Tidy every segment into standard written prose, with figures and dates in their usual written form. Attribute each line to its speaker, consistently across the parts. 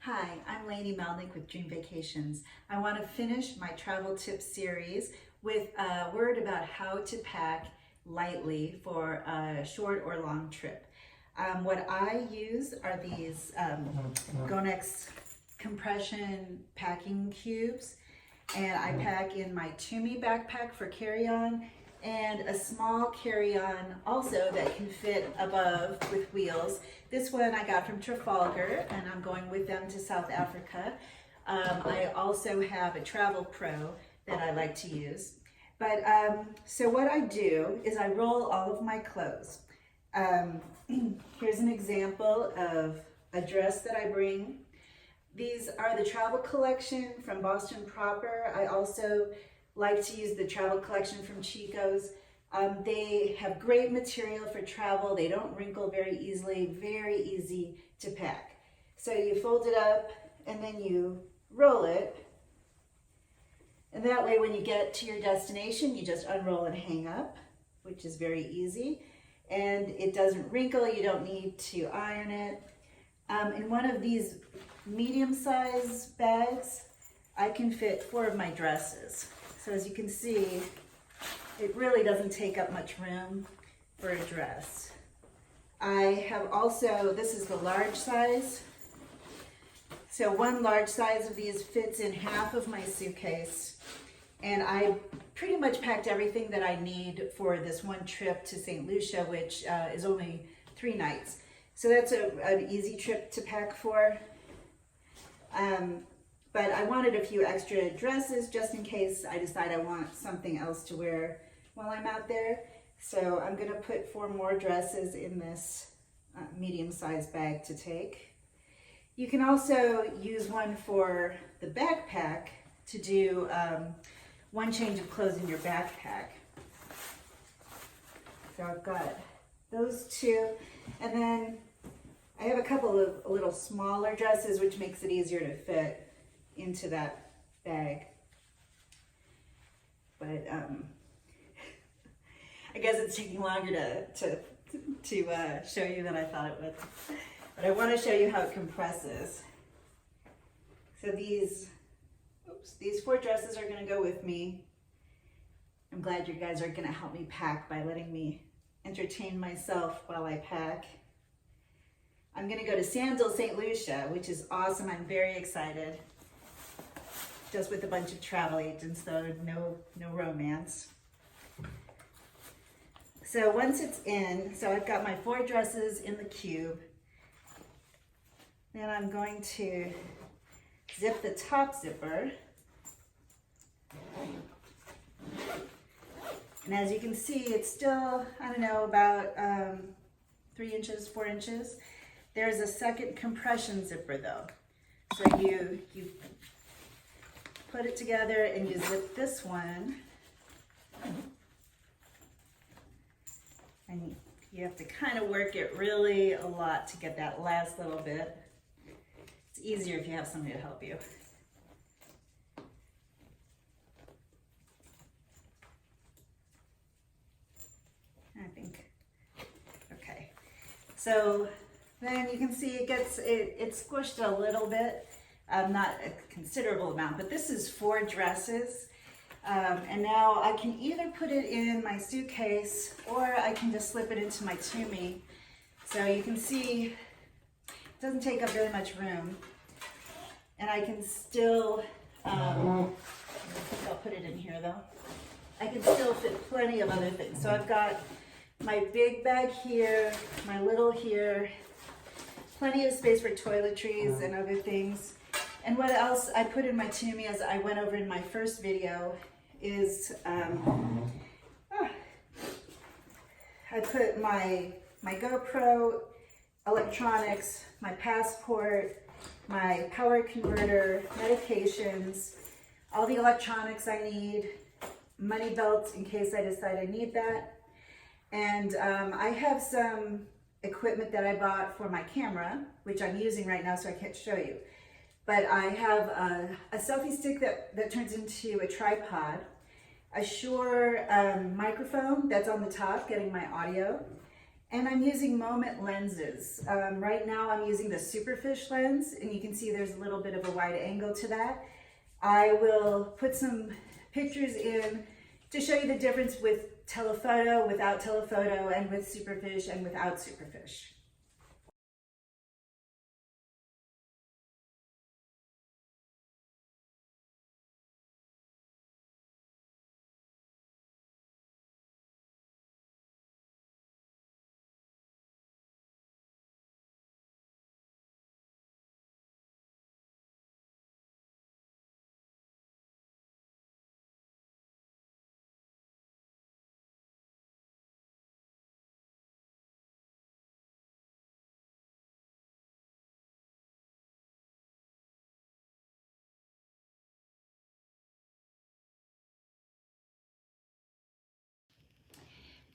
Speaker 1: Hi, I'm Lainey Melnick with Dream Vacations. I want to finish my travel tips series with a word about how to pack lightly for a short or long trip. What I use are these Gonex compression packing cubes, and I pack in my Tumi backpack for carry-on and a small carry-on also that can fit above with wheels. This one I got from Trafalgar, and I'm going with them to South Africa. I also have a Travel Pro that I like to use. But so what I do is I roll all of my clothes. Here's an example of a dress that I bring. These are the travel collection from Boston Proper. I also like to use the travel collection from Chico's. They have great material for travel. They don't wrinkle very easily, very easy to pack. So you fold it up and then you roll it. And that way when you get to your destination, you just unroll and hang up, which is very easy. And it doesn't wrinkle, you don't need to iron it. In one of these medium-sized bags, I can fit 4 of my dresses. So as you can see, it really doesn't take up much room for a dress. I have also, this is the large size. So one large size of these fits in half of my suitcase. And I pretty much packed everything that I need for this one trip to St. Lucia, which is only 3 nights. So that's an easy trip to pack for. But I wanted a few extra dresses just in case I decide I want something else to wear while I'm out there. So I'm gonna put 4 more dresses in this medium-sized bag to take. You can also use one for the backpack to do one change of clothes in your backpack. So I've got those 2, and then I have a couple of a little smaller dresses, which makes it easier to fit into that bag. But I guess it's taking longer to show you than I thought it would. But I want to show you how it compresses. So these 4 dresses are going to go with me. I'm glad you guys are going to help me pack by letting me entertain myself while I pack. I'm going to go to Sandal, St. Lucia, which is awesome. I'm very excited. Just with a bunch of travel agents, though, no romance. So once it's in, so I've got my 4 dresses in the cube. Then I'm going to zip the top zipper. And as you can see, it's still, I don't know, about 3 inches, 4 inches. There's a second compression zipper though. So you put it together and you zip this one. And you have to kind of work it really a lot to get that last little bit. It's easier if you have somebody to help you. I think, okay. So then you can see it's squished a little bit, not a considerable amount, but this is 4 dresses. And now I can either put it in my suitcase or I can just slip it into my Tumi. So you can see it doesn't take up very much room. And I can still, I think I'll put it in here though. I can still fit plenty of other things. So I've got my big bag here, my little here, plenty of space for toiletries and other things. And what else I put in my Tumi, as I went over in my first video, is I put my GoPro, electronics, my passport, my power converter, medications, all the electronics I need, money belts in case I decide I need that. And I have some equipment that I bought for my camera, which I'm using right now so I can't show you. But I have a selfie stick that turns into a tripod, a Shure microphone that's on the top getting my audio, And I'm using moment lenses. Right now I'm using the Superfish lens, and you can see there's a little bit of a wide angle to that. I will put some pictures in to show you the difference with telephoto, without telephoto, and with Superfish and without Superfish.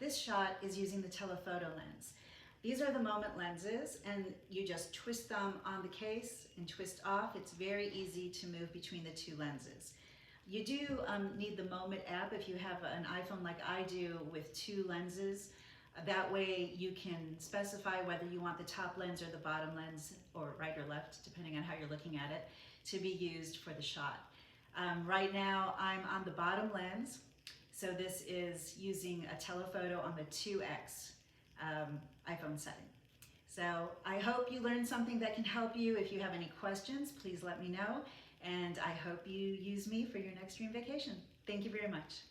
Speaker 1: This shot is using the telephoto lens. These are the moment lenses, and you just twist them on the case and twist off. It's very easy to move between the two lenses. You do need the Moment app if you have an iPhone like I do with two lenses. That way you can specify whether you want the top lens or the bottom lens, or right or left, depending on how you're looking at it, to be used for the shot. Right now I'm on the bottom lens. So this is using a telephoto on the 2X iPhone setting. So I hope you learned something that can help you. If you have any questions, please let me know. And I hope you use me for your next dream vacation. Thank you very much.